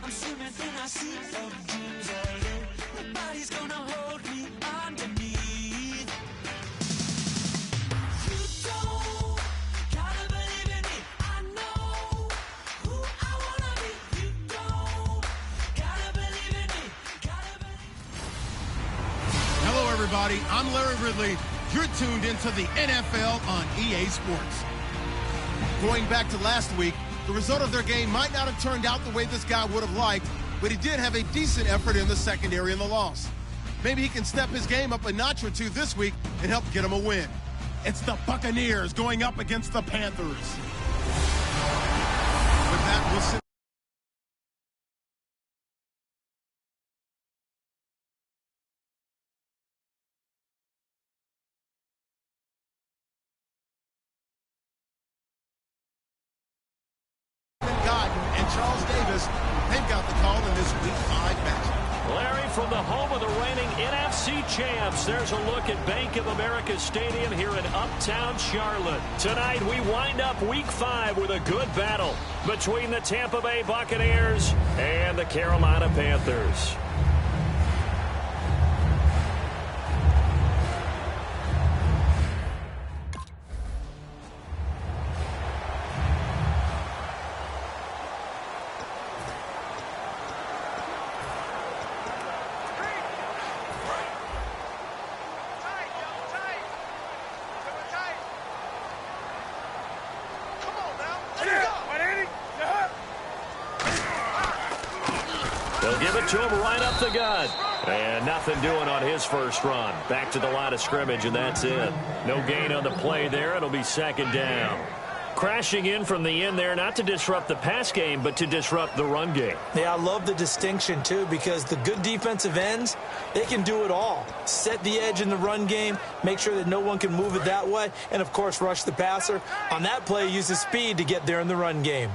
I'm swimming in a sea of dreams all day. Nobody's gonna hold me underneath. You don't gotta believe in me. I know who I wanna be. You don't gotta believe in me. Gotta believe. Hello, everybody. I'm Larry Ridley. You're tuned into the NFL on EA Sports. Going back to last week, the result of their game might not have turned out the way this guy would have liked, but he did have a decent effort in the secondary in the loss. Maybe he can step his game up a notch or two this week and help get him a win. It's the Buccaneers going up against the Panthers. With that, we'll sit. Charles Davis, they've got the call in this Week 5 matchup. Larry, from the home of the reigning NFC champs, there's a look at Bank of America Stadium here in Uptown Charlotte. Tonight, we wind up Week 5 with a good battle between the Tampa Bay Buccaneers and the Carolina Panthers. They'll give it to him right up the gut. And nothing doing on his first run. Back to the line of scrimmage, and that's it. No gain on the play there. It'll be second down. Crashing in from the end there, not to disrupt the pass game, but to disrupt the run game. Yeah, I love the distinction, too, because the good defensive ends, they can do it all. Set the edge in the run game, make sure that no one can move it that way, and, of course, rush the passer. On that play, use his speed to get there in the run game.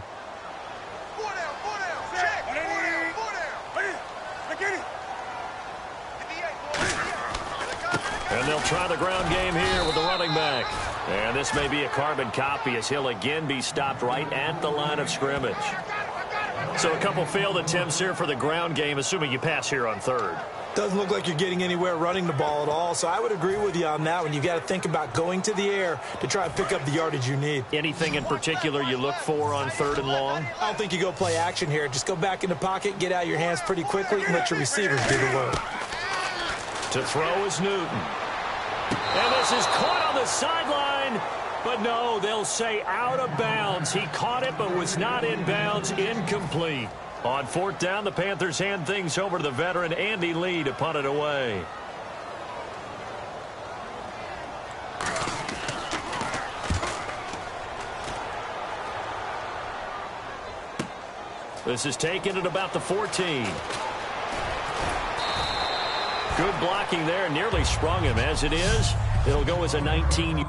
And they'll try the ground game here with the running back. And this may be a carbon copy as he'll again be stopped right at the line of scrimmage. So a couple failed attempts here for the ground game, assuming you pass here on third. Doesn't look like you're getting anywhere running the ball at all, so I would agree with you on that one. You've got to think about going to the air to try and pick up the yardage you need. Anything in particular you look for on third and long? I don't think you go play action here. Just go back in the pocket, get out of your hands pretty quickly, and let your receivers do the work. To throw is Newton. And this is caught on the sideline. But no, they'll say out of bounds. He caught it but was not in bounds. Incomplete. On fourth down, the Panthers hand things over to the veteran Andy Lee to punt it away. This is taken at about the 14. Good blocking there. Nearly sprung him. As it is, it'll go as a 19.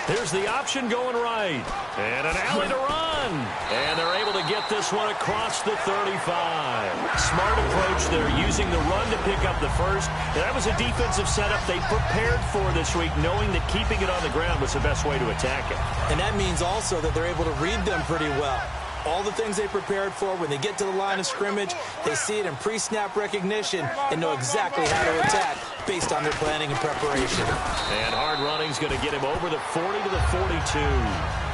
Here's the option going right. And an alley to run. And they're able to get this one across the 35. Smart approach there, using the run to pick up the first. And that was a defensive setup they prepared for this week, knowing that keeping it on the ground was the best way to attack it. And that means also that they're able to read them pretty well. All the things they prepared for, when they get to the line of scrimmage, they see it in pre-snap recognition and know exactly how to attack based on their planning and preparation. And hard running's going to get him over the 40 to the 42.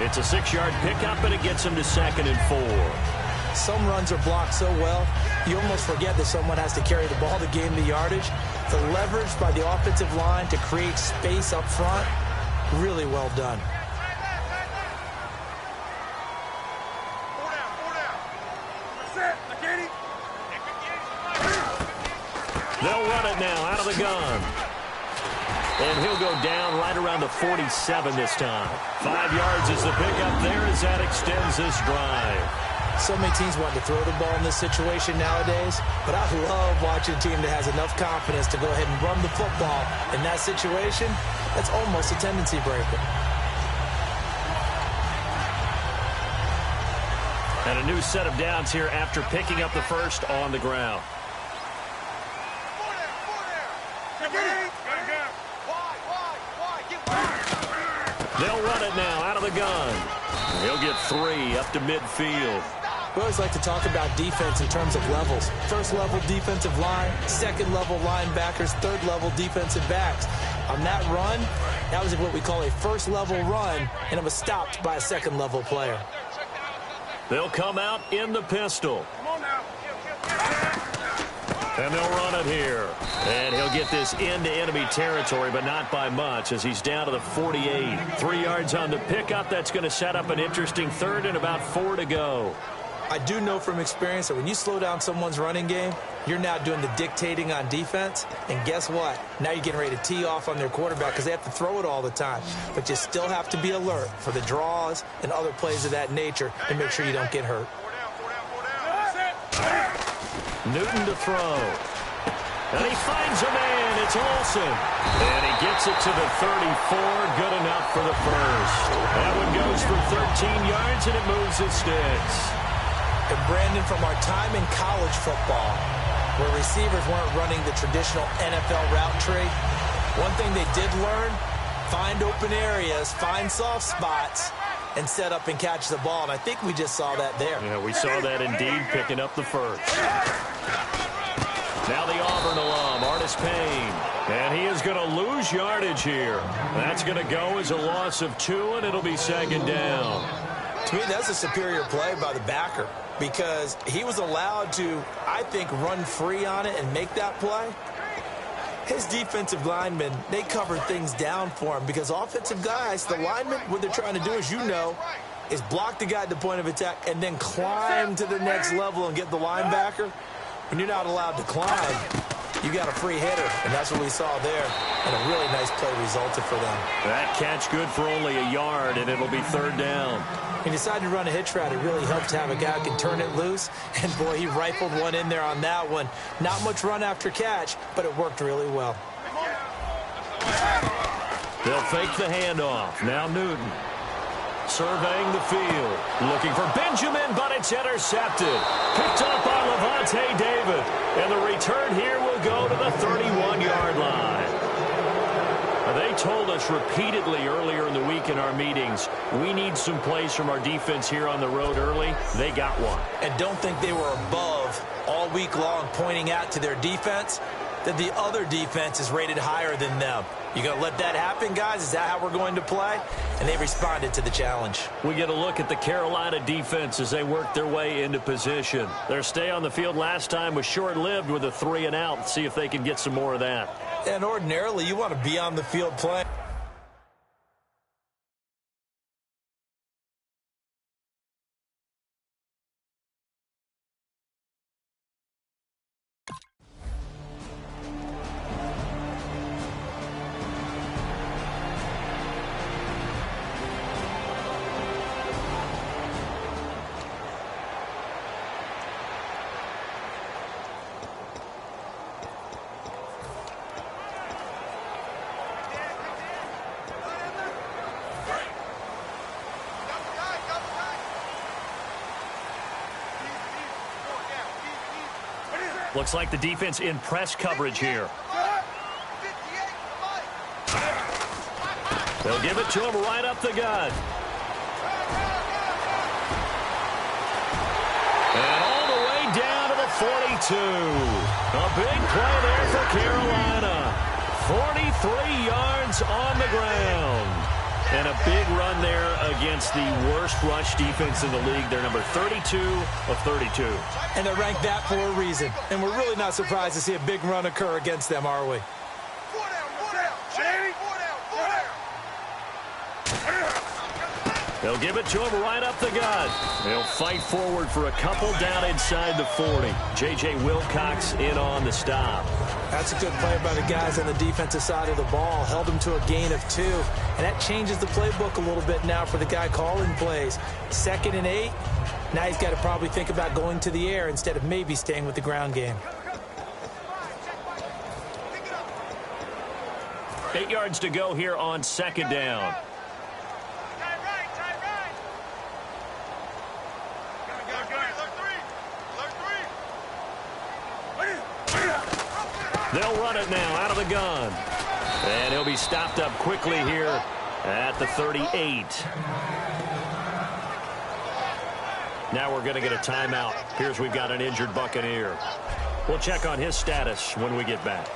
It's a 6-yard pickup, and it gets him to 2nd and 4. Some runs are blocked so well, you almost forget that someone has to carry the ball to gain the yardage. The leverage by the offensive line to create space up front, really well done. They'll run it now out of the gun. And he'll go down right around the 47 this time. 5 yards is the pickup there as that extends this drive. So many teams want to throw the ball in this situation nowadays, but I love watching a team that has enough confidence to go ahead and run the football. In that situation, that's almost a tendency breaker. And a new set of downs here after picking up the first on the ground. They'll run it now out of the gun. He'll get 3 up to midfield. We always like to talk about defense in terms of levels. First level defensive line, second level linebackers, third level defensive backs. On that run, that was what we call a first level run, and it was stopped by a second level player. They'll come out in the pistol. And they'll run it here. And he'll get this into enemy territory, but not by much, as he's down to the 48. 3 yards on the pickup. That's going to set up an interesting third and about 4 to go. I do know from experience that when you slow down someone's running game, you're now doing the dictating on defense. And guess what? Now you're getting ready to tee off on their quarterback because they have to throw it all the time. But you still have to be alert for the draws and other plays of that nature to make sure you don't get hurt. Newton to throw. And he finds a man. It's Olsen. And he gets it to the 34. Good enough for the first. That one goes for 13 yards, and it moves the sticks. And Brandon, from our time in college football, where receivers weren't running the traditional NFL route tree, one thing they did learn, find open areas, find soft spots, and set up and catch the ball. And I think we just saw that there. Yeah, we saw that indeed, picking up the first. Now the Auburn alum, Artis Payne. And he is going to lose yardage here. That's going to go as a loss of 2, and it'll be second down. To me, that's a superior play by the backer because he was allowed to, I think, run free on it and make that play. His defensive linemen, they covered things down for him because offensive guys, the linemen, what they're trying to do, as you know, is block the guy at the point of attack and then climb to the next level and get the linebacker. When you're not allowed to climb, you got a free hitter, and that's what we saw there, and a really nice play resulted for them. That catch good for only a yard, and it'll be third down. He decided to run a hitch route. It really helped to have a guy who can turn it loose, and boy, he rifled one in there on that one. Not much run after catch, but it worked really well. They'll fake the handoff. Now Newton. Surveying the field. Looking for Benjamin, but it's intercepted. Picked up by Levante David. And the return here will go to the 31-yard line. They told us repeatedly earlier in the week in our meetings, we need some plays from our defense here on the road early. They got one. And don't think they were above all week long pointing out to their defense that the other defense is rated higher than them. You going to let that happen, guys? Is that how we're going to play? And they responded to the challenge. We get a look at the Carolina defense as they work their way into position. Their stay on the field last time was short-lived with a 3-and-out. See if they can get some more of that. And ordinarily, you want to be on the field playing. Looks like the defense in press coverage here. They'll give it to him right up the gut. And all the way down to the 42. A big play there for Carolina. 43 yards on the ground. And a big run there against the worst rush defense in the league. They're number 32 of 32. And they're ranked that for a reason. And we're really not surprised to see a big run occur against them, are we? They'll give it to him right up the gut. They'll fight forward for a couple down inside the 40. J.J. Wilcox in on the stop. That's a good play by the guys on the defensive side of the ball. Held them to a gain of 2. And that changes the playbook a little bit now for the guy calling plays. 2nd and 8. Now he's got to probably think about going to the air instead of maybe staying with the ground game. 8 yards to go here on second down. They'll run it now out of the gun. And he'll be stopped up quickly here at the 38. Now we're going to get a timeout. Here's we've got an injured Buccaneer. We'll check on his status when we get back.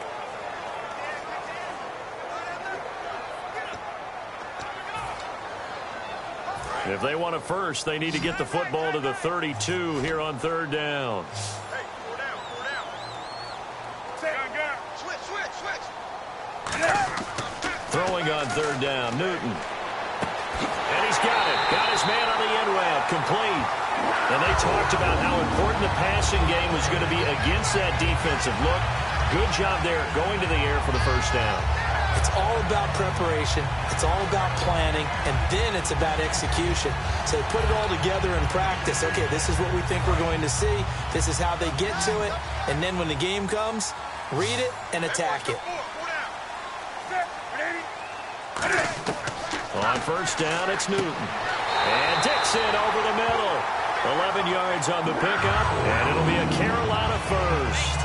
If they want it first, they need to get the football to the 32 here on third down. Throwing on third down, Newton. And he's got it. Got his man on the end route, complete. And they talked about how important the passing game was going to be against that defensive look. Good job there going to the air for the first down. It's all about preparation. It's all about planning. And then it's about execution. So put it all together in practice. Okay, this is what we think we're going to see. This is how they get to it. And then when the game comes, read it and attack it. On first down, it's Newton. And Dixon over the middle. 11 yards on the pickup, and it'll be a Carolina first.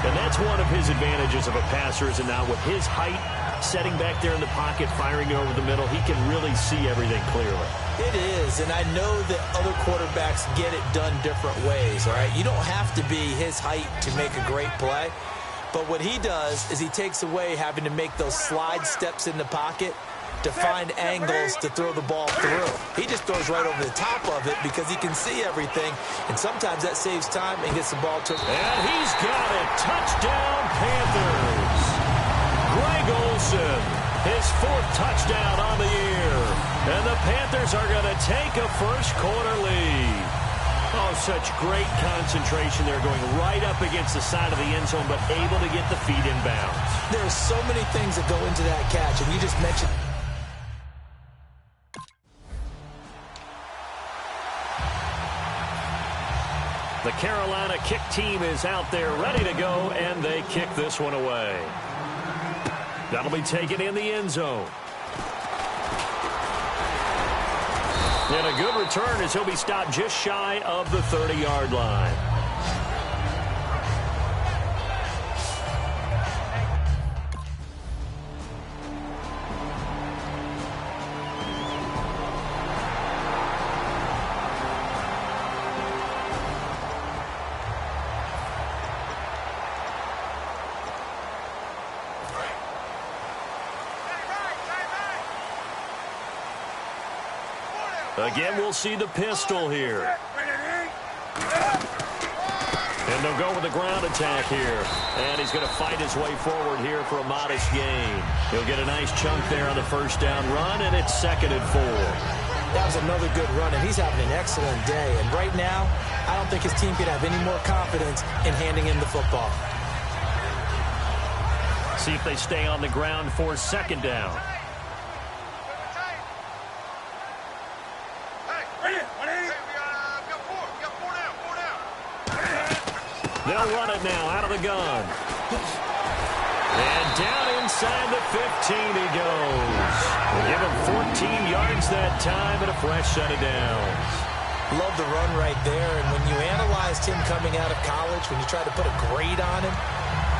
And that's one of his advantages of a passer, is now with his height, setting back there in the pocket, firing it over the middle, he can really see everything clearly. It is, and I know that other quarterbacks get it done different ways, all right? You don't have to be his height to make a great play. But what he does is he takes away having to make those slide steps in the pocket to find angles to throw the ball through. He just throws right over the top of it because he can see everything, and sometimes that saves time and gets the ball to him. And he's got it. Touchdown, Panthers. Greg Olsen, his 4th touchdown on the year. And the Panthers are going to take a first-quarter lead. Oh, such great concentration there, going right up against the side of the end zone, but able to get the feet in bounds. There are so many things that go into that catch, and you just mentioned. The Carolina kick team is out there ready to go, and they kick this one away. That'll be taken in the end zone. And a good return as he'll be stopped just shy of the 30-yard line. Again, we'll see the pistol here. And they'll go with the ground attack here. And he's going to fight his way forward here for a modest gain. He'll get a nice chunk there on the first down run, and it's 2nd and 4. That was another good run, and he's having an excellent day. And right now, I don't think his team can have any more confidence in handing him the football. See if they stay on the ground for 2nd down. They'll run it now out of the gun. And down inside the 15 he goes. We'll give him 14 yards that time and a fresh set of downs. Love the run right there. And when you analyzed him coming out of college, when you tried to put a grade on him,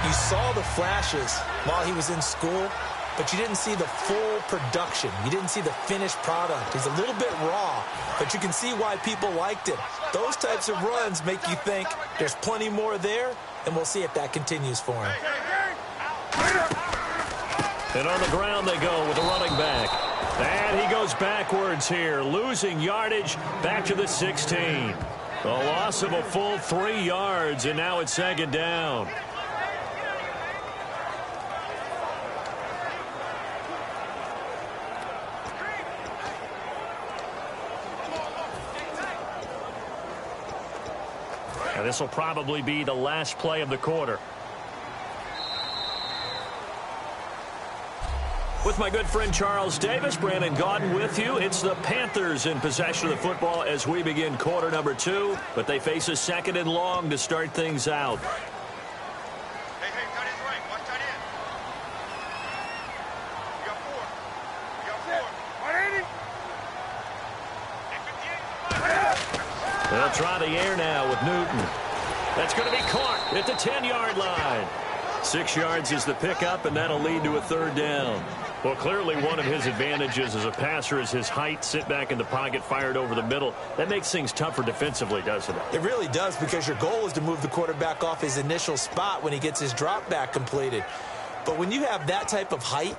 you saw the flashes while he was in school, but you didn't see the full production. You didn't see the finished product. He's a little bit raw, but you can see why people liked him. Those types of runs make you think there's plenty more there, and we'll see if that continues for him. And on the ground they go with a running back. And he goes backwards here, losing yardage back to the 16. A loss of a full 3 yards, and now it's 2nd down. And this will probably be the last play of the quarter. With my good friend Charles Davis, Brandon Gaudin with you. It's the Panthers in possession of the football as we begin quarter number 2, but they face a 2nd and long to start things out. Hey, tight end's right. Watch tight end. You got 4. You got 4. 180. They'll try the air now with Newton. That's going to be caught at the 10-yard line. 6 yards is the pickup, and that'll lead to a 3rd down. Well, clearly one of his advantages as a passer is his height, sit back in the pocket, fired over the middle. That makes things tougher defensively, doesn't it? It really does, because your goal is to move the quarterback off his initial spot when he gets his drop back completed. But when you have that type of height,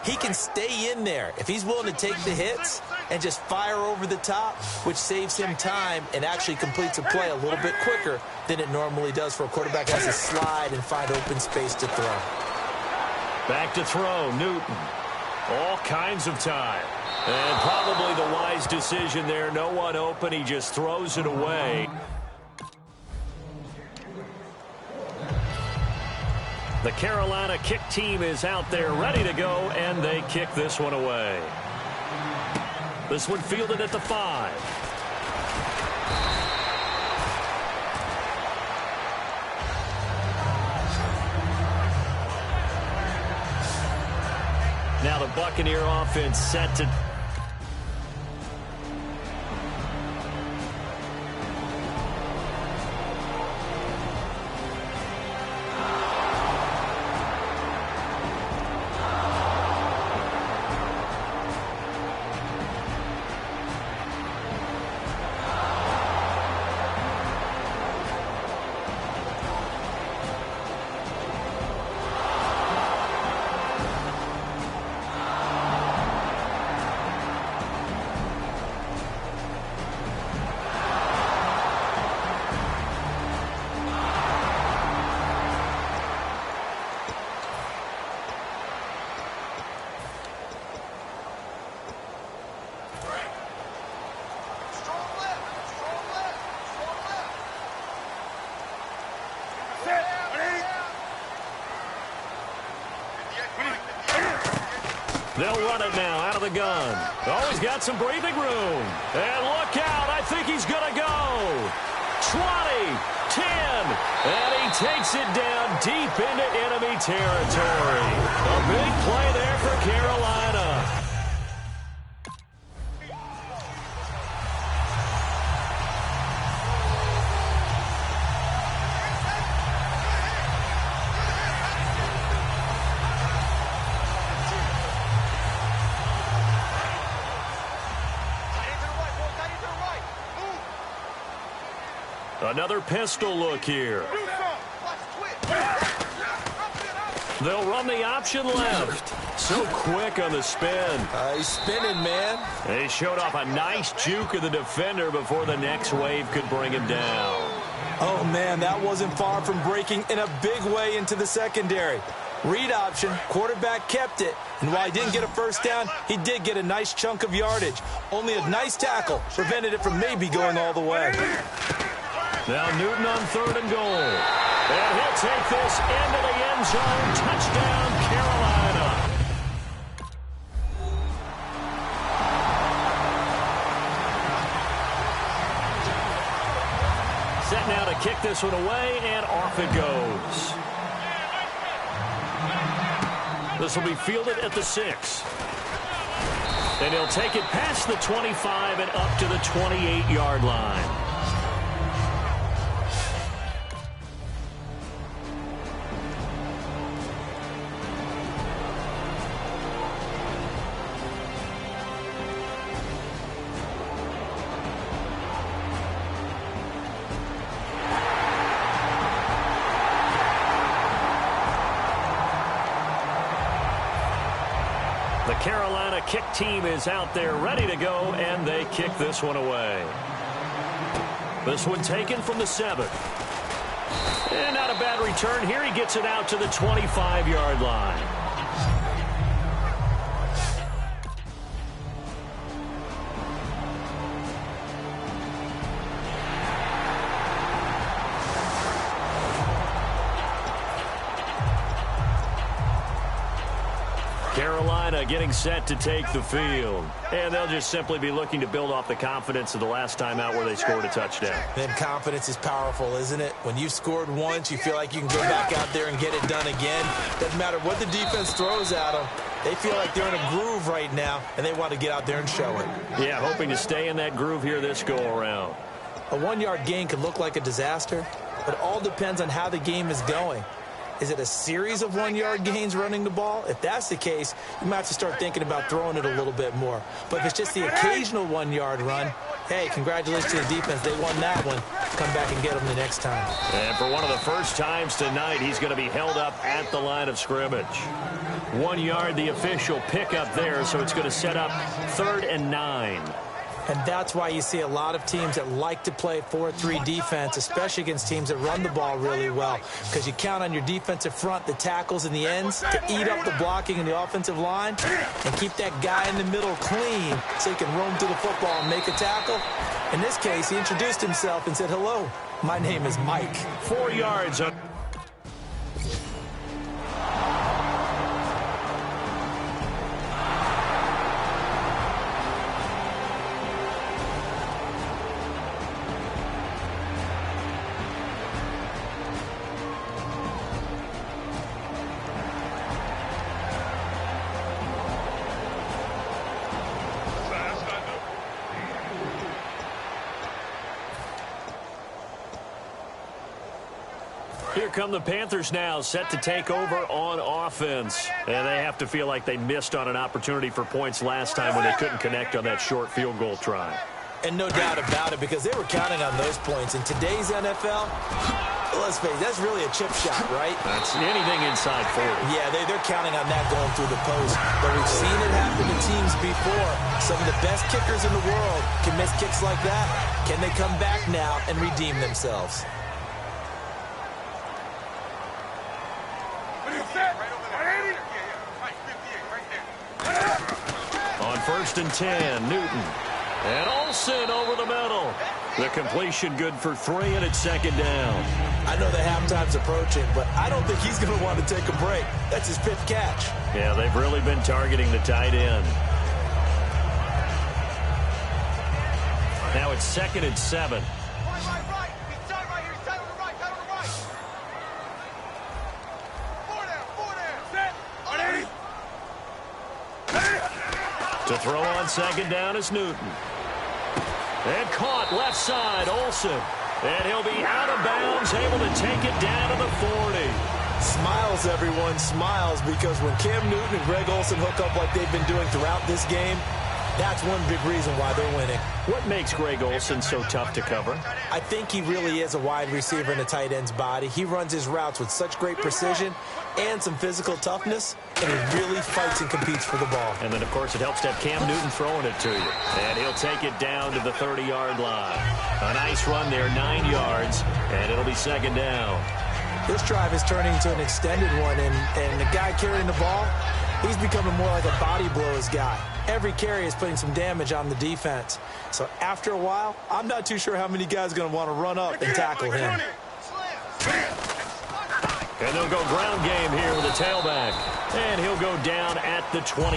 he can stay in there if he's willing to take the hits and just fire over the top, which saves him time and actually completes a play a little bit quicker than it normally does for a quarterback that has to slide and find open space to throw. Back to throw, Newton. All kinds of time. And probably the wise decision there. No one open. He just throws it away. The Carolina kick team is out there ready to go, and they kick this one away. This one fielded at the 5. Now the Buccaneer offense set to... They'll run it now out of the gun. Oh, he's got some breathing room. And look out. I think he's going to go. 20, 10, and he takes it down deep into enemy territory. A big play there for Carolina. Another pistol look here. They'll run the option left. So quick on the spin. He's spinning, man. They showed off a nice juke of the defender before the next wave could bring him down. Oh, man, that wasn't far from breaking in a big way into the secondary. Read option, quarterback kept it. And while he didn't get a first down, he did get a nice chunk of yardage. Only a nice tackle prevented it from maybe going all the way. Now Newton on 3rd and goal. And he'll take this into the end zone. Touchdown, Carolina. Set now to kick this one away, and off it goes. This will be fielded at the 6. And he'll take it past the 25 and up to the 28-yard line. The Carolina kick team is out there ready to go, and they kick this one away. This one taken from the 7. And not a bad return here. He gets it out to the 25-yard line. Carolina getting set to take the field. And they'll just simply be looking to build off the confidence of the last time out where they scored a touchdown. Then confidence is powerful, isn't it? When you've scored once, you feel like you can go back out there and get it done again. Doesn't matter what the defense throws at them. They feel like they're in a groove right now, and they want to get out there and show it. Yeah, hoping to stay in that groove here this go-around. A one-yard gain could look like a disaster, but it all depends on how the game is going. Is it a series of one-yard gains running the ball? If that's the case, you might have to start thinking about throwing it a little bit more. But if it's just the occasional one-yard run, hey, congratulations to the defense. They won that one. Come back and get them the next time. And for one of the first times tonight, he's going to be held up at the line of scrimmage. 1 yard, the official pickup there, so it's going to set up 3rd and 9. And that's why you see a lot of teams that like to play 4-3 defense, especially against teams that run the ball really well, because you count on your defensive front, the tackles and the ends, to eat up the blocking in the offensive line and keep that guy in the middle clean so he can roam to the football and make a tackle. In this case, he introduced himself and said, hello, my name is Mike. 4 yards. Here come the Panthers now, set to take over on offense. And they have to feel like they missed on an opportunity for points last time when they couldn't connect on that short field goal try. And no doubt about it, because they were counting on those points. In today's NFL, let's face it, that's really a chip shot, right? That's anything inside 40. Yeah, they're counting on that going through the post. But we've seen it happen to teams before. Some of the best kickers in the world can miss kicks like that. Can they come back now and redeem themselves? On 1st and 10, Newton. And Olsen over the middle. The completion good for 3, and it's 2nd down. I know the halftime's approaching, but I don't think he's going to want to take a break. That's his 5th catch. Yeah, they've really been targeting the tight end. Now it's 2nd and 7. To throw on 2nd down is Newton. And caught left side, Olsen. And he'll be out of bounds, able to take it down to the 40. Smiles, everyone, smiles, because when Cam Newton and Greg Olsen hook up like they've been doing throughout this game, that's one big reason why they're winning. What makes Greg Olsen so tough to cover? I think he really is a wide receiver in a tight end's body. He runs his routes with such great precision and some physical toughness, and he really fights and competes for the ball. And then, of course, it helps to have Cam Newton throwing it to you. And he'll take it down to the 30-yard line. A nice run there, 9 yards, and it'll be 2nd down. This drive is turning into an extended one, and the guy carrying the ball, he's becoming more like a body blows guy. Every carry is putting some damage on the defense. So after a while, I'm not too sure how many guys are going to want to run up and tackle him. And they'll go ground game here with a tailback. And he'll go down at the 28.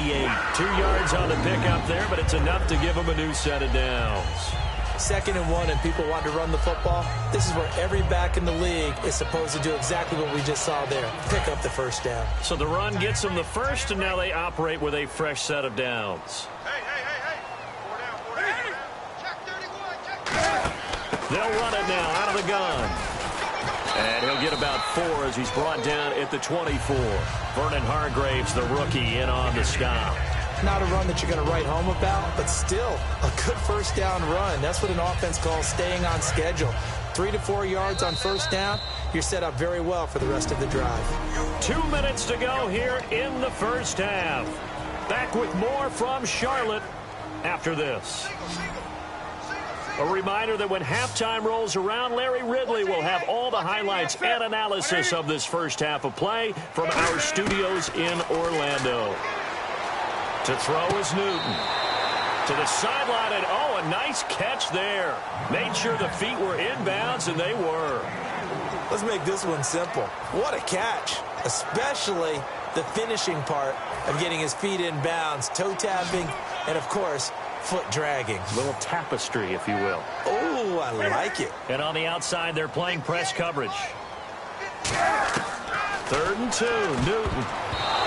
2 yards on the pickup there, but it's enough to give him a new set of downs. 2nd and 1 and people want to run the football. This is where every back in the league is supposed to do exactly what we just saw there. Pick up the 1st down. So the run gets them the 1st, and now they operate with a fresh set of downs. Hey. 4 down. Check 31, check. They'll run it now out of the gun. And he'll get about 4 as he's brought down at the 24. Vernon Hargraves, the rookie, in on the stop. Not a run that you're going to write home about, but still a good 1st down run. That's what an offense calls staying on schedule. 3 to 4 yards on 1st down, you're set up very well for the rest of the drive. 2 minutes to go here in the 1st half. Back with more from Charlotte after this. A reminder that when halftime rolls around, Larry Ridley will have all the highlights and analysis of this 1st half of play from our studios in Orlando. To throw is Newton. To the sideline, and a nice catch there. Made sure the feet were inbounds, and they were. Let's make this one simple. What a catch, especially the finishing part of getting his feet in bounds, toe tapping, and, of course, foot dragging. A little tapestry, if you will. Oh, I like it. And on the outside, they're playing press coverage. 3rd and 2, Newton.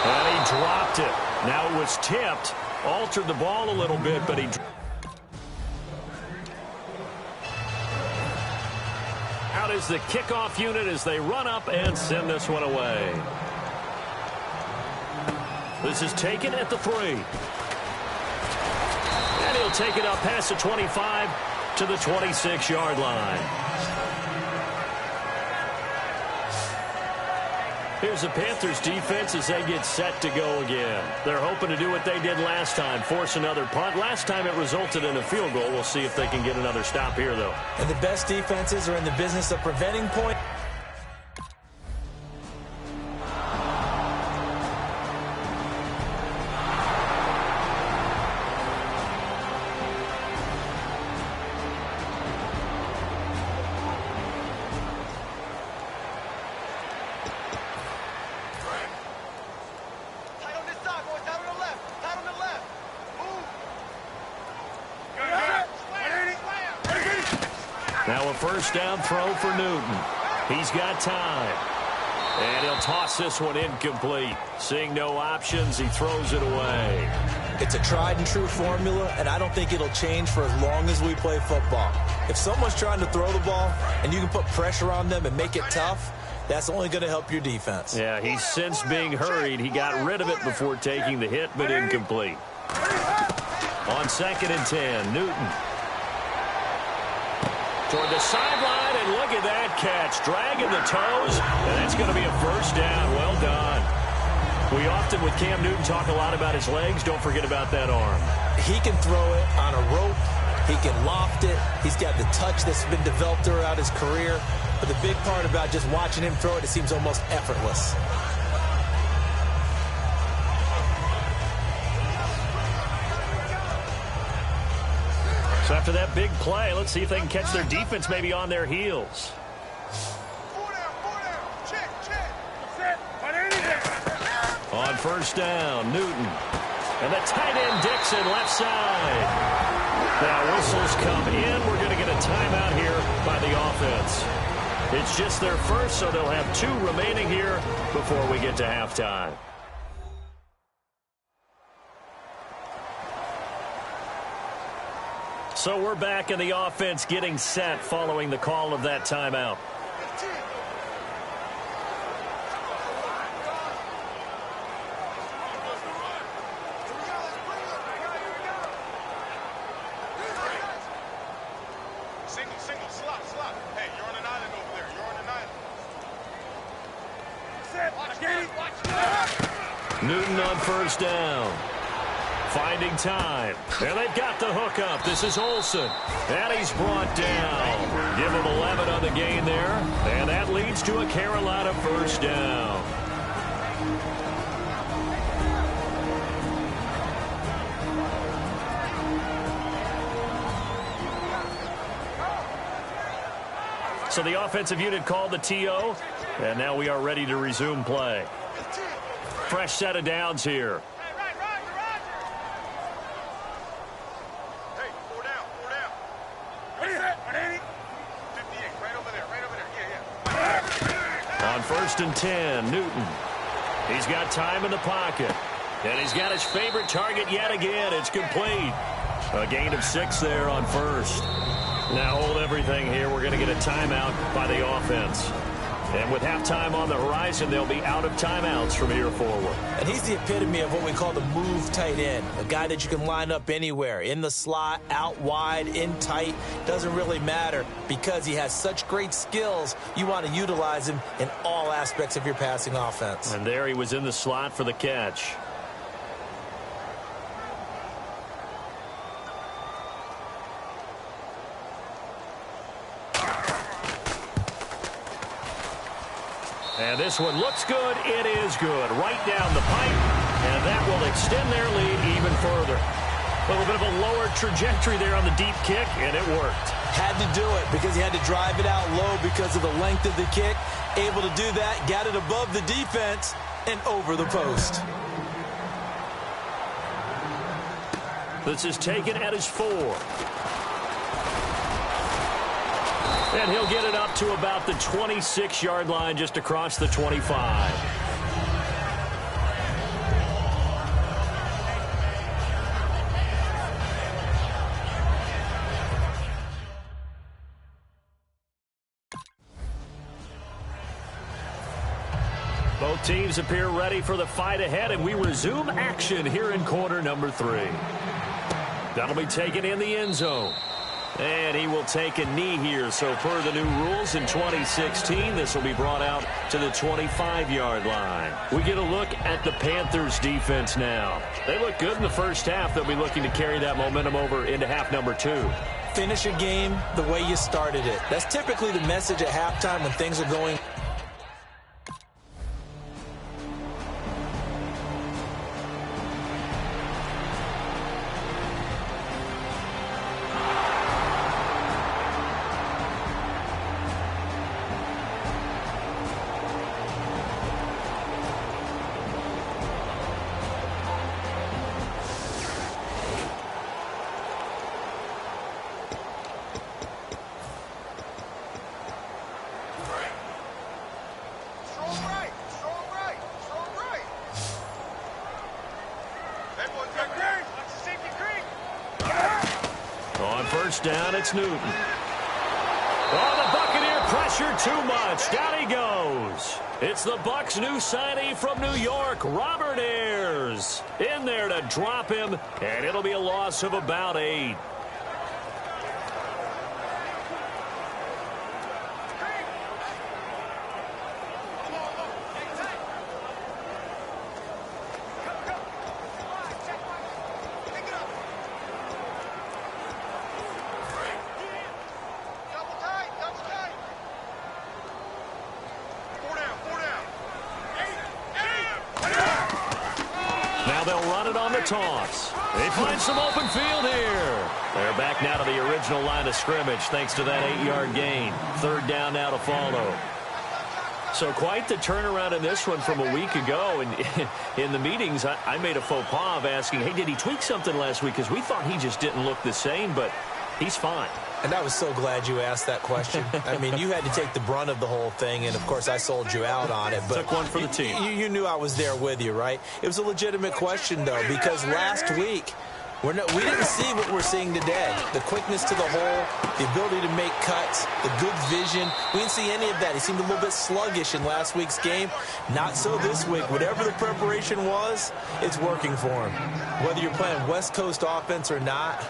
And he dropped it. Now it was tipped, altered the ball a little bit, but he... Out is the kickoff unit as they run up and send this one away. This is taken at the 3. And he'll take it up past the 25 to the 26-yard line. Here's the Panthers defense as they get set to go again. They're hoping to do what they did last time, force another punt. Last time it resulted in a field goal. We'll see if they can get another stop here, though. And the best defenses are in the business of preventing points. Now a first down throw for Newton. He's got time. And he'll toss this one incomplete. Seeing no options, he throws it away. It's a tried and true formula, and I don't think it'll change for as long as we play football. If someone's trying to throw the ball and you can put pressure on them and make it tough, that's only going to help your defense. Yeah, he's since being hurried. He got rid of it before taking the hit, but incomplete. On 2nd and 10, Newton. Toward the sideline, and look at that catch. Dragging the toes, and that's going to be a first down. Well done. We often, with Cam Newton, talk a lot about his legs. Don't forget about that arm. He can throw it on a rope. He can loft it. He's got the touch that's been developed throughout his career. But the big part about just watching him throw it, it seems almost effortless. So after that big play, let's see if they can catch their defense maybe on their heels. On first down, Newton. And the tight end, Dixon, left side. Now whistles come in. We're going to get a timeout here by the offense. It's just their first, so they'll have 2 remaining here before we get to halftime. So we're back in the offense getting set following the call of that timeout. Single, slot. Hey, you're on an island over there. You're on an island. Newton on first down. Finding time. And they've got the hook up. This is Olsen. And he's brought down. Give him 11 on the gain there. And that leads to a Carolina first down. So the offensive unit called the TO. And now we are ready to resume play. Fresh set of downs here. On 1st and 10, Newton. He's got time in the pocket. And he's got his favorite target yet again. It's complete. A gain of 6 there on first. Now hold everything here. We're going to get a timeout by the offense. And with halftime on the horizon, they'll be out of timeouts from here forward. And he's the epitome of what we call the move tight end. A guy that you can line up anywhere. In the slot, out wide, in tight. Doesn't really matter because he has such great skills. You want to utilize him in all aspects of your passing offense. And there he was in the slot for the catch. And this one looks good. It is good. Right down the pipe. And that will extend their lead even further. A little bit of a lower trajectory there on the deep kick, and it worked. Had to do it because he had to drive it out low because of the length of the kick. Able to do that, got it above the defense, and over the post. This is taken at his 4. And he'll get it up to about the 26-yard line, just across the 25. Both teams appear ready for the fight ahead, and we resume action here in quarter number 3. That'll be taken in the end zone. And he will take a knee here. So per the new rules in 2016, this will be brought out to the 25-yard line. We get a look at the Panthers defense now. They look good in the first half. They'll be looking to carry that momentum over into half number 2. Finish a game the way you started it. That's typically the message at halftime when things are going. Down, it's Newton. Oh, the Buccaneer pressure too much. Down he goes. It's the Bucs' new signee from New York, Robert Ayers. In there to drop him, and it'll be a loss of about 8. Toss. They find some open field here. They're back now to the original line of scrimmage thanks to that 8-yard gain. 3rd down now to follow. So quite the turnaround in this one from a week ago. And in the meetings, I made a faux pas of asking, hey, did he tweak something last week? Because we thought he just didn't look the same, but he's fine. And I was so glad you asked that question. I mean, you had to take the brunt of the whole thing, and, of course, I sold you out on it. But took one for the team. You knew I was there with you, right? It was a legitimate question, though, because last week we didn't see what we're seeing today. The quickness to the hole, the ability to make cuts, the good vision. We didn't see any of that. He seemed a little bit sluggish in last week's game. Not so this week. Whatever the preparation was, it's working for him. Whether you're playing West Coast offense or not,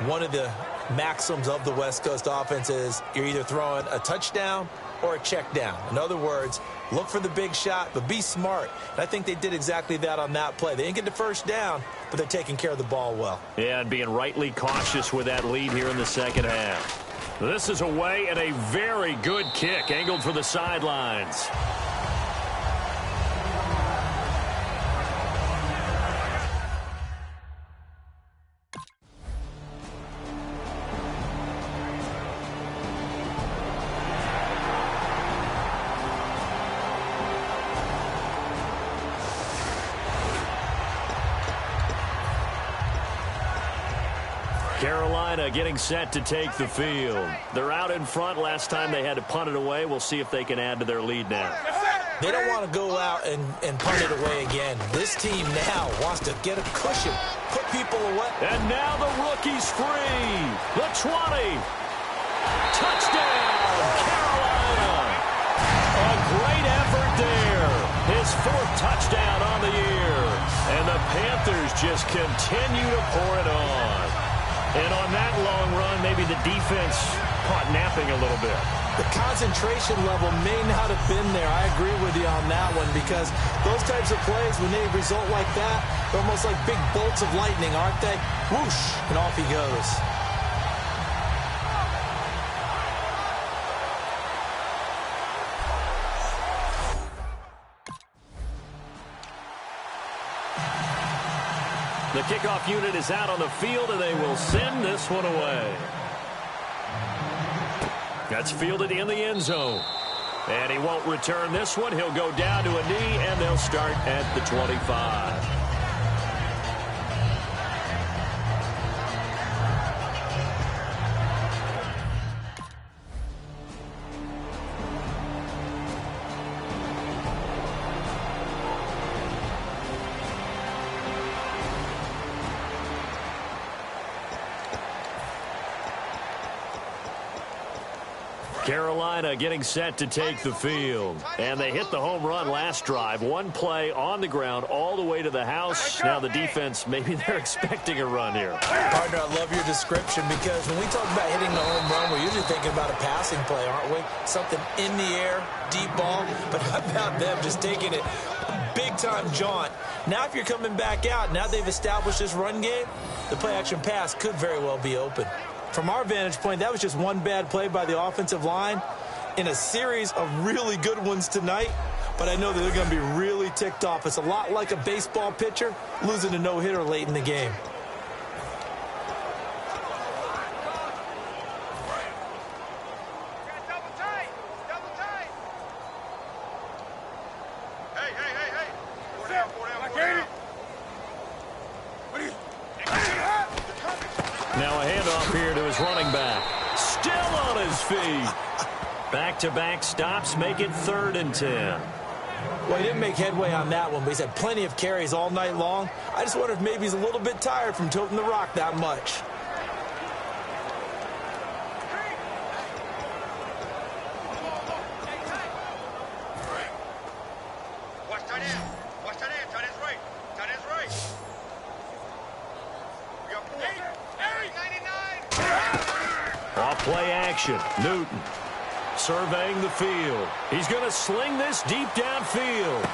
one of the maxims of the West Coast offense is you're either throwing a touchdown or a check down. In other words, look for the big shot, but be smart. And I think they did exactly that on that play. They didn't get the first down, but they're taking care of the ball well. Yeah, and being rightly cautious with that lead here in the second half. This is away and a very good kick angled for the sidelines. Carolina getting set to take the field. They're out in front. Last time they had to punt it away. We'll see if they can add to their lead now. They don't want to go out and punt it away again. This team now wants to get a cushion, put people away. And now the rookie's free. The 20. Touchdown, Carolina. A great effort there. His 4th touchdown on the year. And the Panthers just continue to pour it on. And on that long run, maybe the defense caught napping a little bit. The concentration level may not have been there. I agree with you on that one because those types of plays, when they result like that, they're almost like big bolts of lightning, aren't they? Whoosh, and off he goes. The kickoff unit is out on the field, and they will send this one away. That's fielded in the end zone. And he won't return this one. He'll go down to a knee, and they'll start at the 25. Carolina getting set to take the field. And they hit the home run last drive. One play on the ground all the way to the house. Now the defense, maybe they're expecting a run here. Partner, I love your description because when we talk about hitting the home run, we're usually thinking about a passing play, aren't we? Something in the air, deep ball. But how about them just taking it big-time jaunt? Now if you're coming back out, now they've established this run game, the play-action pass could very well be open. From our vantage point, that was just one bad play by the offensive line in a series of really good ones tonight. But I know that they're going to be really ticked off. It's a lot like a baseball pitcher losing a no-hitter late in the game. Double tight. Double tight. Hey. Four down. Now a handoff here to his running back. Still on his feet. Back-to-back stops make it 3rd and 10. Well, he didn't make headway on that one, but he's had plenty of carries all night long. I just wonder if maybe he's a little bit tired from toting the rock that much. Watch tight end. Tight end's right. We got 4. 99. Off play action. Newton surveying the field. He's going to sling this deep downfield.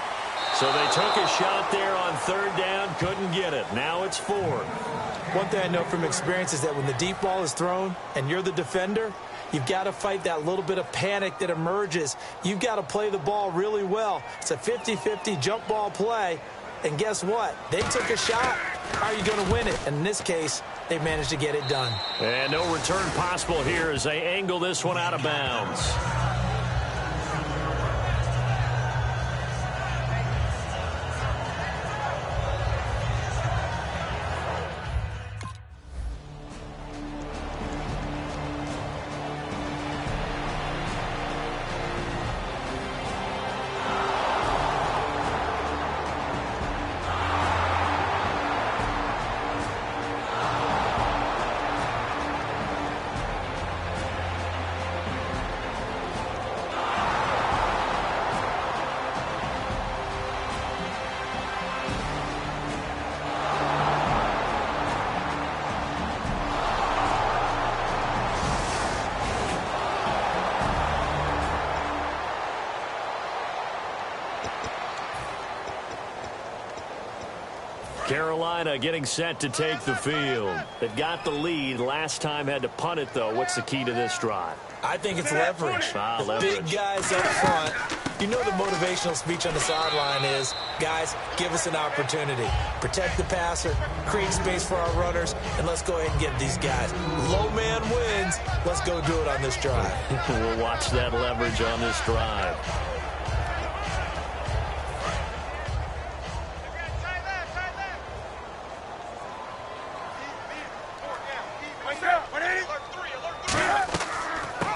So they took a shot there on 3rd down. Couldn't get it. Now it's 4th. One thing I know from experience is that when the deep ball is thrown and you're the defender, you've got to fight that little bit of panic that emerges. You've got to play the ball really well. It's a 50-50 jump ball play. And guess what? They took a shot. How are you going to win it? And in this case, they managed to get it done. And no return possible here as they angle this one out of bounds. Carolina getting set to take the field. They've got the lead. Last time had to punt it, though. What's the key to this drive? I think it's leverage. The Leverage. big guys up front. You know the motivational speech on the sideline is, guys, give us an opportunity. Protect the passer, create space for our runners, and let's go ahead and get these guys. Low man wins. Let's go do it on this drive. We'll watch that leverage on this drive.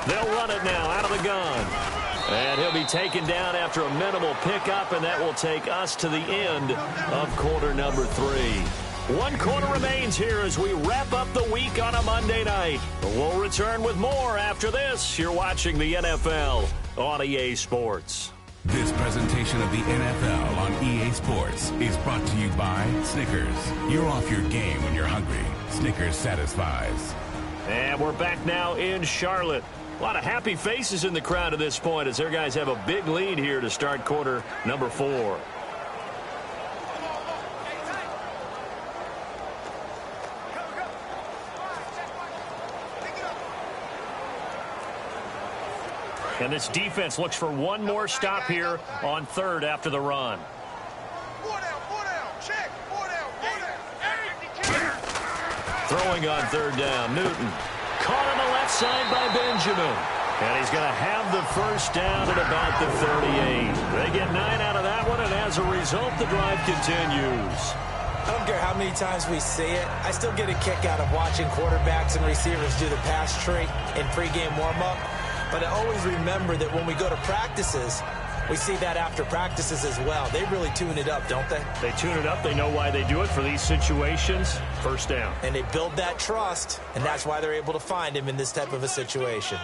They'll run it now out of the gun. And he'll be taken down after a minimal pickup, and that will take us to the end of quarter number 3. 1 quarter remains here as we wrap up the week on a Monday night. We'll return with more after this. You're watching the NFL on EA Sports. This presentation of the NFL on EA Sports is brought to you by Snickers. You're off your game when you're hungry. Snickers satisfies. And we're back now in Charlotte. A lot of happy faces in the crowd at this point as their guys have a big lead here to start quarter number 4. And this defense looks for one more stop here on 3rd after the run. 4 down. Check. 4 down. Throwing on 3rd down, Newton. Caught on the left side by Benjamin. And he's going to have the first down at about the 38. They get 9 out of that one, and as a result, the drive continues. I don't care how many times we see it. I still get a kick out of watching quarterbacks and receivers do the pass tree in pregame warm-up. But I always remember that when we go to practices, we see that after practices as well. They really tune it up, don't they? They tune it up. They know why they do it for these situations. First down. And they build that trust, and that's why they're able to find him in this type of a situation.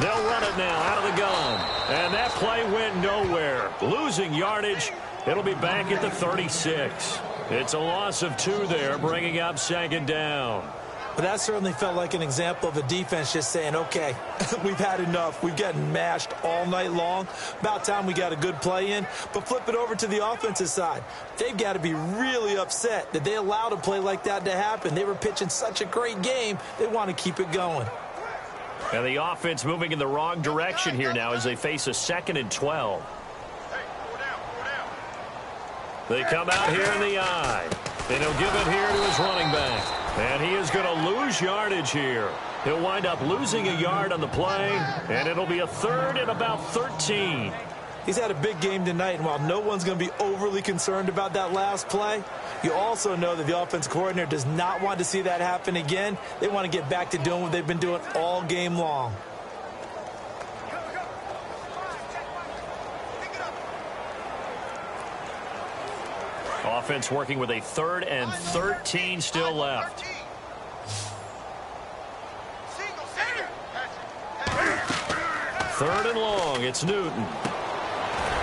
They'll run it now out of the gun. And that play went nowhere. Losing yardage. It'll be back at the 36. It's a loss of 2 there, bringing up second down. But that certainly felt like an example of a defense just saying, okay, we've had enough. We've gotten mashed all night long. About time we got a good play in. But flip it over to the offensive side. They've got to be really upset that they allowed a play like that to happen. They were pitching such a great game. They want to keep it going. And the offense moving in the wrong direction here now as they face a 2nd and 12. They come out here in the eye. And he'll give it here to his running back. And he is going to lose yardage here. He'll wind up losing a yard on the play. And it'll be a 3rd and about 13. He's had a big game tonight, and while no one's going to be overly concerned about that last play, you also know that the offense coordinator does not want to see that happen again. They want to get back to doing what they've been doing all game long. Offense working with a 3rd and 13 still left. 3rd and long. It's Newton.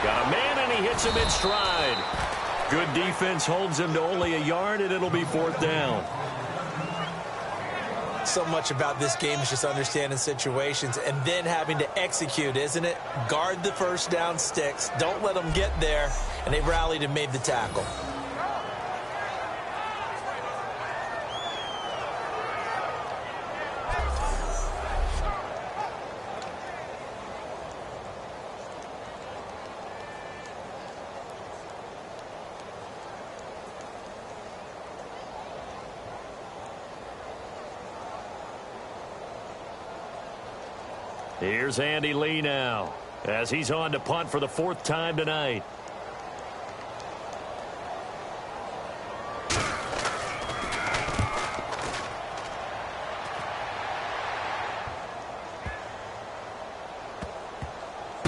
Got a man, and he hits him in stride. Good defense holds him to only a yard, and it'll be 4th down. So much about this game is just understanding situations and then having to execute, isn't it? Guard the first down sticks. Don't let them get there. And they rallied and made the tackle. Here's Andy Lee now as he's on to punt for the 4th time tonight.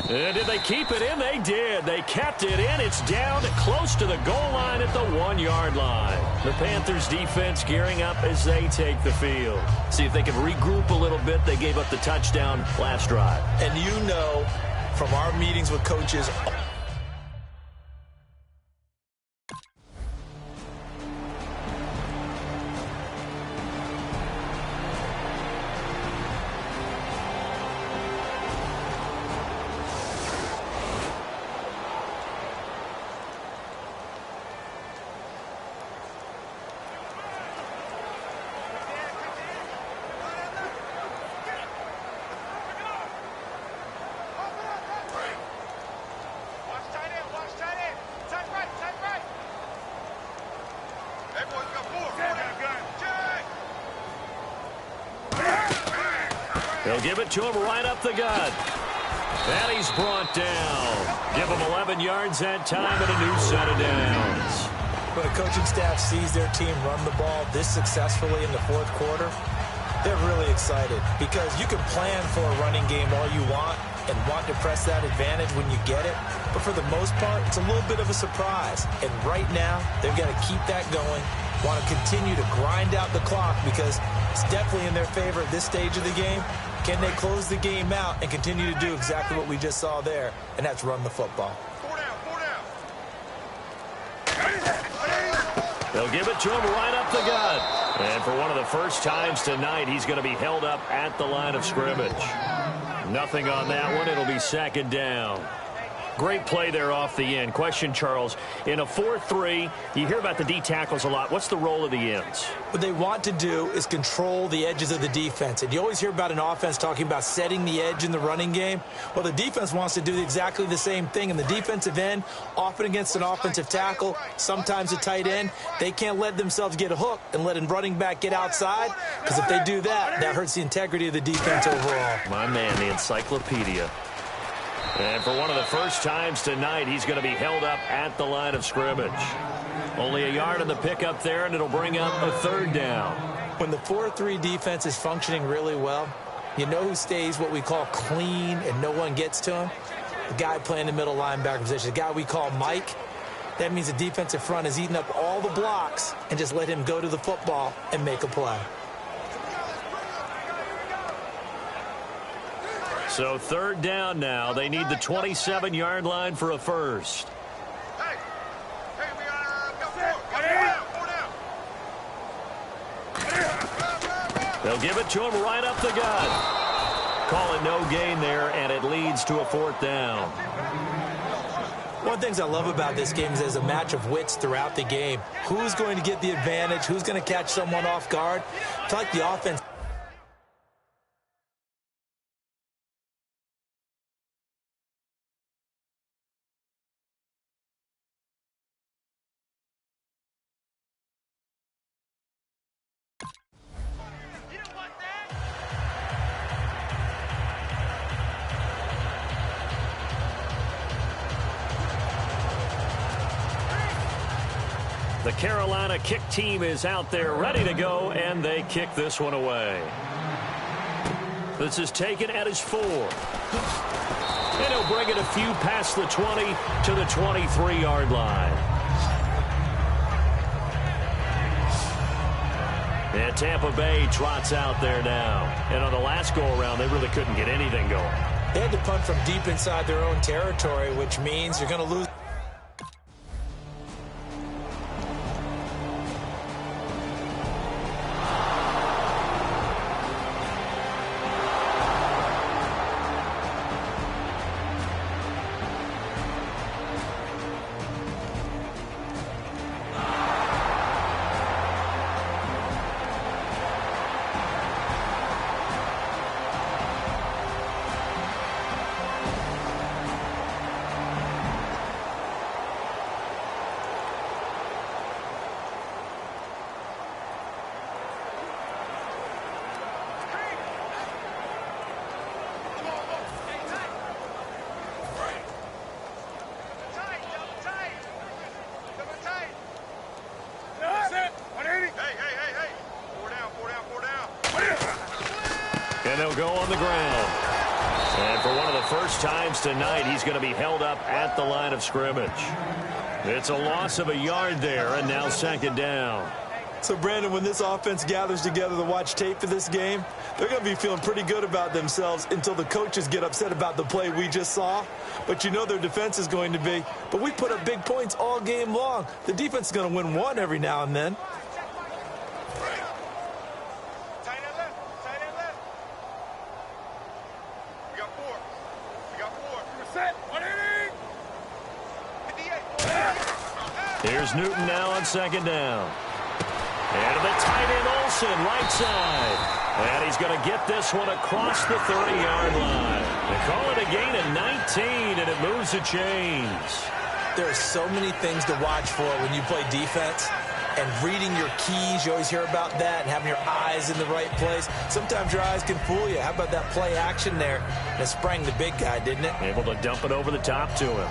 And did they keep it in? They did. They kept it in. It's down close to the goal line at the 1-yard line. The Panthers defense gearing up as they take the field. See if they can regroup a little bit. They gave up the touchdown last drive. And you know from our meetings with coaches, They'll give it to him right up the gut. And he's brought down. Give him 11 yards that time and a new set of downs. When a coaching staff sees their team run the ball this successfully in the 4th quarter, they're really excited because you can plan for a running game all you want and want to press that advantage when you get it. But for the most part, it's a little bit of a surprise. And right now, they've got to keep that going, want to continue to grind out the clock because it's definitely in their favor at this stage of the game. Can they close the game out and continue to do exactly what we just saw there, and that's run the football? They'll give it to him right up the gut. And for one of the first times tonight, he's going to be held up at the line of scrimmage. Nothing on that one. It'll be 2nd down. Great play there off the end. Question, Charles, in a 4-3, you hear about the D tackles a lot. What's the role of the ends? What they want to do is control the edges of the defense. And you always hear about an offense talking about setting the edge in the running game. Well, the defense wants to do exactly the same thing. And the defensive end, often against an offensive tackle, sometimes a tight end, they can't let themselves get hooked and let a running back get outside. Because if they do that, that hurts the integrity of the defense overall. My man, the encyclopedia. And for one of the first times tonight, he's going to be held up at the line of scrimmage. Only a yard on the pickup there, and it'll bring up a 3rd down. When the 4-3 defense is functioning really well, you know who stays what we call clean and no one gets to him? The guy playing the middle linebacker position, the guy we call Mike. That means the defensive front is eating up all the blocks and just let him go to the football and make a play. So 3rd down now. They need the 27-yard line for a first. Hey, we got 4 down. They'll give it to him right up the gut. Call it no gain there, and it leads to a 4th down. One of the things I love about this game is there's a match of wits throughout the game. Who's going to get the advantage? Who's going to catch someone off guard? I feel like the offense... The Carolina kick team is out there ready to go, and they kick this one away. This is taken at his 4. And he'll bring it a few past the 20 to the 23-yard line. And Tampa Bay trots out there now. And on the last go-around, they really couldn't get anything going. They had to punt from deep inside their own territory, which means you're going to lose. And they'll go on the ground. And for one of the first times tonight, he's going to be held up at the line of scrimmage. It's a loss of a yard there, and now 2nd down. So, Brandon, when this offense gathers together to watch tape for this game, they're going to be feeling pretty good about themselves until the coaches get upset about the play we just saw. But you know their defense is going to be. But we put up big points all game long. The defense is going to win one every now and then. Here's Newton now on 2nd down. And to the tight end, Olsen, right side. And he's going to get this one across the 30-yard line. They call it a gain of 19, and it moves the chains. There are so many things to watch for when you play defense. And reading your keys, you always hear about that, and having your eyes in the right place. Sometimes your eyes can fool you. How about that play action there? And it sprang the big guy, didn't it? Able to dump it over the top to him.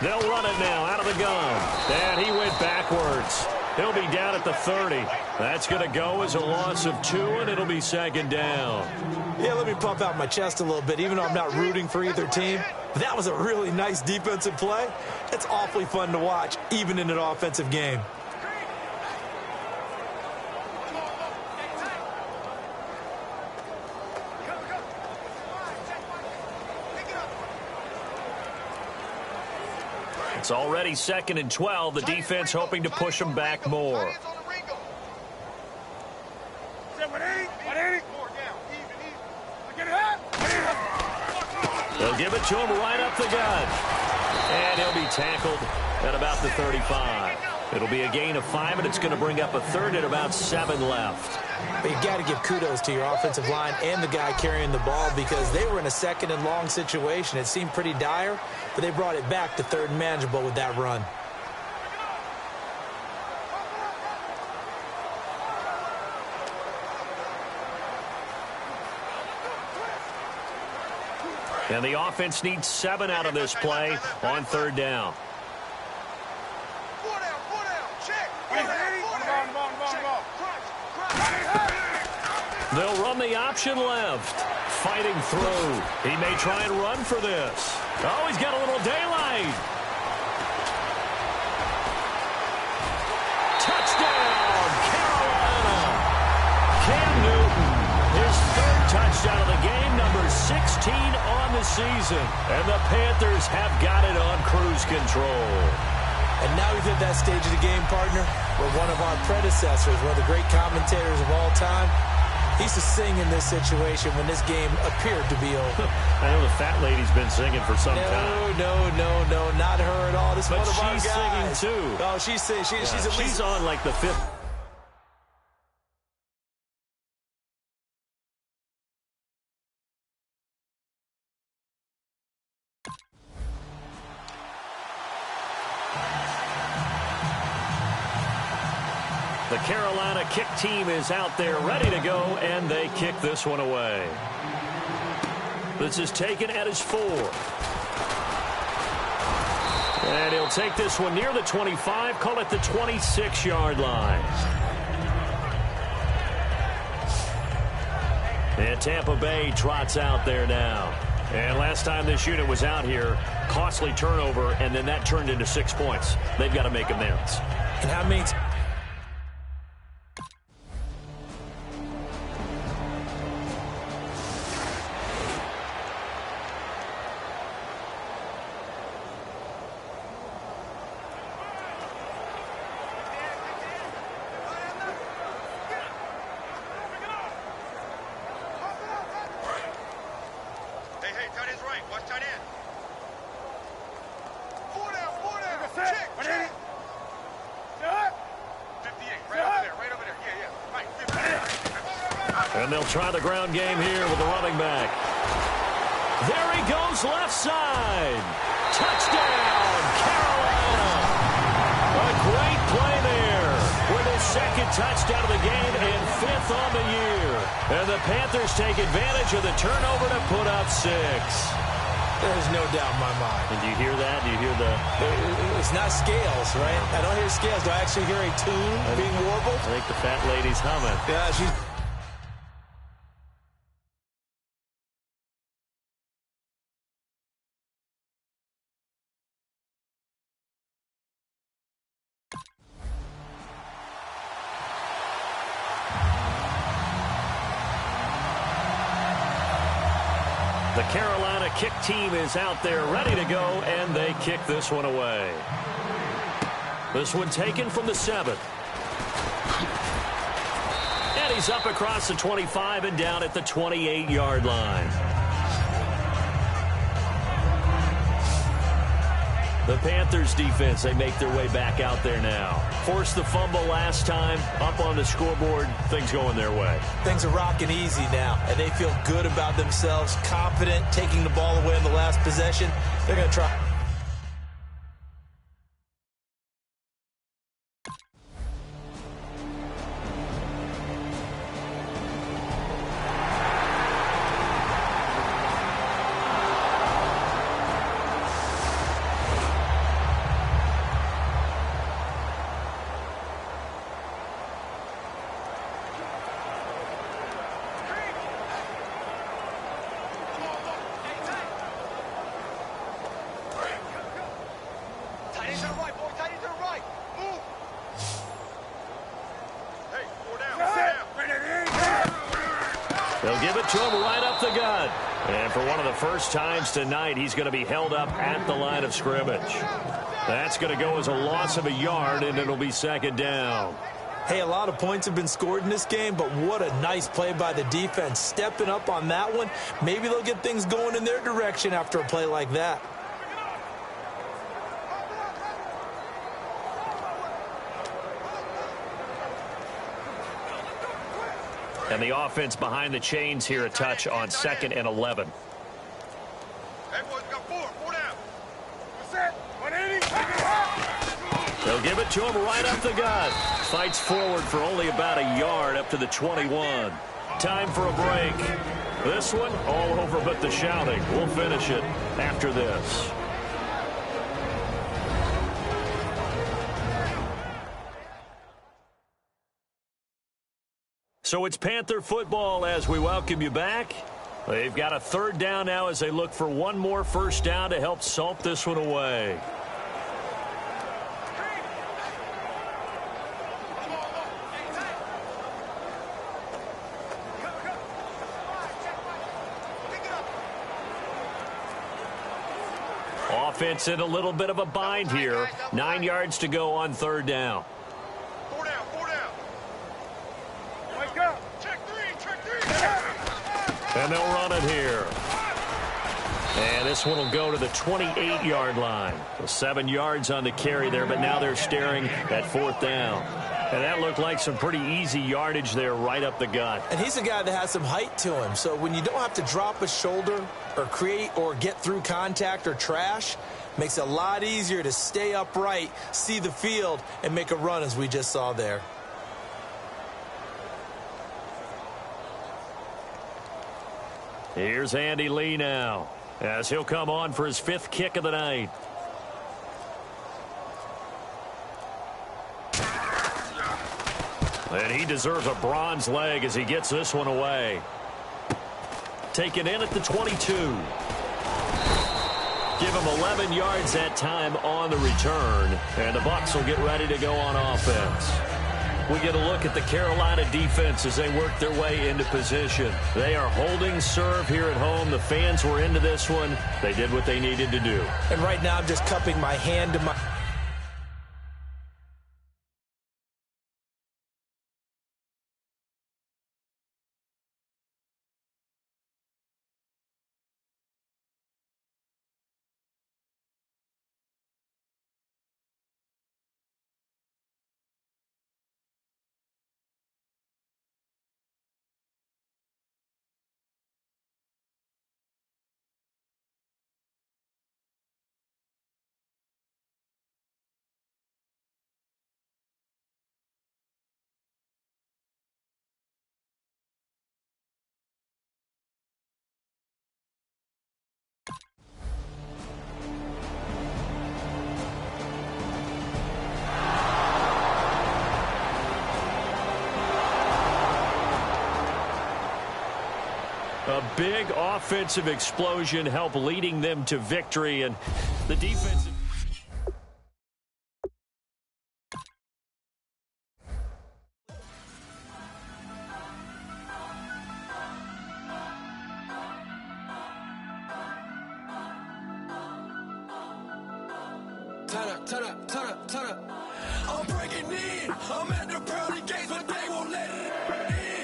They'll run it now out of the gun. And he went backwards. He'll be down at the 30. That's going to go as a loss of 2, and it'll be 2nd down. Yeah, let me pump out my chest a little bit, even though I'm not rooting for either team. But that was a really nice defensive play. It's awfully fun to watch, even in an offensive game. It's already 2nd and 12. The defense hoping to push them back more. They'll give it to him right up the gut. And he'll be tackled at about the 35. It'll be a gain of 5, and it's going to bring up a 3rd and about 7 left. But you've got to give kudos to your offensive line and the guy carrying the ball, because they were in a 2nd and long situation. It seemed pretty dire, but they brought it back to 3rd and manageable with that run. And the offense needs 7 out of this play on 3rd down. They'll run the option left. Fighting through. He may try and run for this. Oh, he's got a little daylight. Touchdown, Carolina. Cam Newton, his 3rd touchdown of the game, number 16 on the season. And the Panthers have got it on cruise control. And now we've hit that stage of the game, partner, where one of our predecessors, one of the great commentators of all time, he used to sing in this situation when this game appeared to be over. I know the fat lady's been singing for some time. No, not her at all. This is one of our guys. She's singing too. Oh, she's singing. She's on like the 5th. The Carolina kick team is out there ready to go, and they kick this one away. This is taken at his 4. And he'll take this one near the 25, call it the 26-yard line. And Tampa Bay trots out there now. And last time this unit was out here, costly turnover, and then that turned into 6 points. They've got to make amends. And how many... And they'll try the ground game here with the running back. There he goes, left side. Touchdown, Carolina. A great play there with his 2nd touchdown of the game and 5th on the year. And the Panthers take advantage of the turnover to put up 6. There's no doubt in my mind. And do you hear that? Do you hear the... It's not scales, right? I don't hear scales. Do I actually hear a tune being warbled? I think the fat lady's humming. Yeah, she's... The Carolina kick team is out there ready to go, and they kick this one away. This one taken from the 7th. And he's up across the 25 and down at the 28-yard line. The Panthers defense, they make their way back out there now. Forced the fumble last time, up on the scoreboard, things going their way. Things are rocking easy now, and they feel good about themselves, confident, taking the ball away in the last possession. They're going to try. They'll give it to him right up the gut. And for one of the first times tonight, he's going to be held up at the line of scrimmage. That's going to go as a loss of a yard, and it'll be second down. Hey, a lot of points have been scored in this game, but what a nice play by the defense. Stepping up on that one, maybe they'll get things going in their direction after a play like that. And the offense behind the chains here, a touch on 2nd and 11. Hey, boys, got four down. What's that? 180. They'll give it to him right up the gut. Fights forward for only about a yard up to the 21. Time for a break. This one, all over but the shouting. We'll finish it after this. So it's Panther football as we welcome you back. They've got a 3rd down now as they look for one more first down to help salt this one away. Offense in a little bit of a bind here. 9 yards to go on 3rd down. Four down. Wake up. Check three. And they'll run it here. And this one will go to the 28-yard line. 7 yards on the carry there, but now they're staring at 4th down. And that looked like some pretty easy yardage there right up the gut. And he's a guy that has some height to him, so when you don't have to drop a shoulder or create or get through contact or trash, makes it a lot easier to stay upright, see the field, and make a run as we just saw there. Here's Andy Lee now as he'll come on for his 5th kick of the night. And he deserves a bronze leg as he gets this one away. Taken in at the 22. Give him 11 yards that time on the return. And the Bucs will get ready to go on offense. We get a look at the Carolina defense as they work their way into position. They are holding serve here at home. The fans were into this one. They did what they needed to do. And right now I'm just cupping my hand to my... A big offensive explosion helped leading them to victory, and the defensive... Turn up. I'm breaking in. I'm at the pearly gates, but they won't let it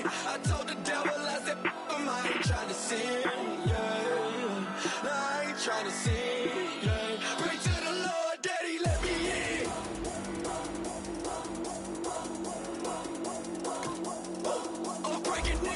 in. I told the devil, I said, I ain't trying to sin, yeah. No, I ain't trying to sin, yeah. Pray to the Lord, Daddy, let me in. I'm breaking in.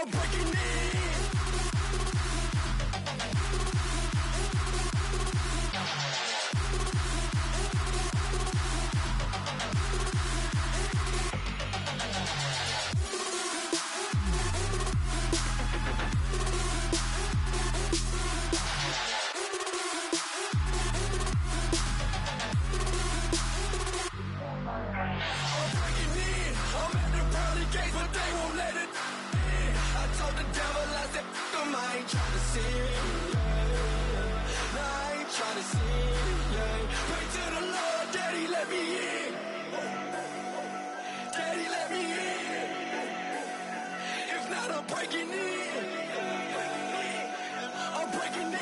I'm breaking in. I ain't tryna see it, yeah. No, I ain't tryna see it, yeah. Pray to the Lord, Daddy, let me in. Daddy, let me in. If not, I'm breaking in. I'm breaking in.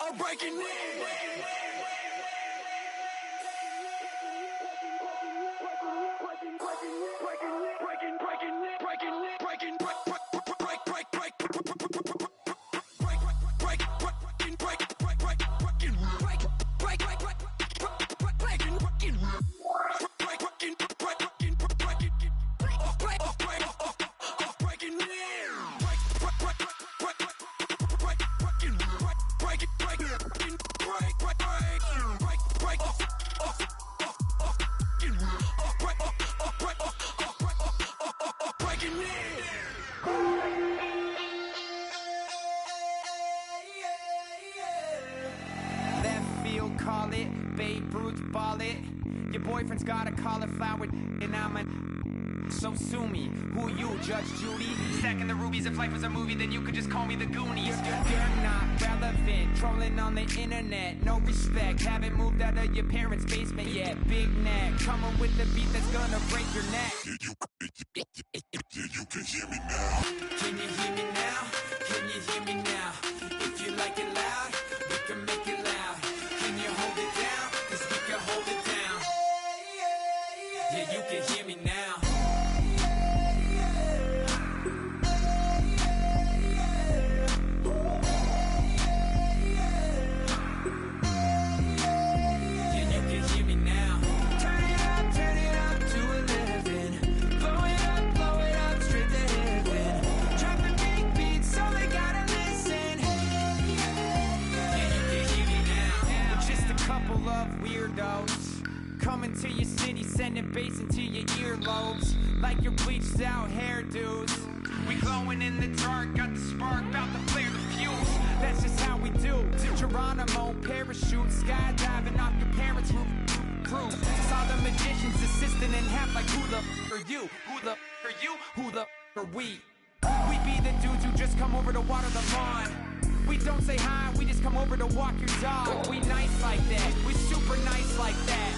I'm breaking in. Call it, Babe Ruth ball it. Your boyfriend's got a cauliflower and I'm a... So sue me, who you, Judge Judy? Stacking the rubies, if life was a movie, then you could just call me the Goonies. You're not relevant, trolling on the internet, no respect. Haven't moved out of your parents' basement yet. Big neck, coming with the beat that's gonna break your neck. You can hear me now. Can you hear me now? Can you hear me now? If you like it loud, we can make it loud. Can you hold it down? 'Cause we can hold it down. Yeah, you can hear me now. Yeah, you can hear me now. Turn it up to 11. Blow it up straight to heaven. Dropping big beats, so they gotta listen. Yeah, you can hear me now. We're just a couple of weirdos coming to your city, sending bass into your earlobes like your bleached out hairdos. We glowing in the dark, got the spark, about to flare the fuse. That's just how we do. Geronimo, parachute, skydiving off your parents' roof. Saw the magician's assistant in half like who the are you? Who the are you? Who the are we? We be the dudes who just come over to water the lawn. We don't say hi, we just come over to walk your dog. We nice like that, we super nice like that.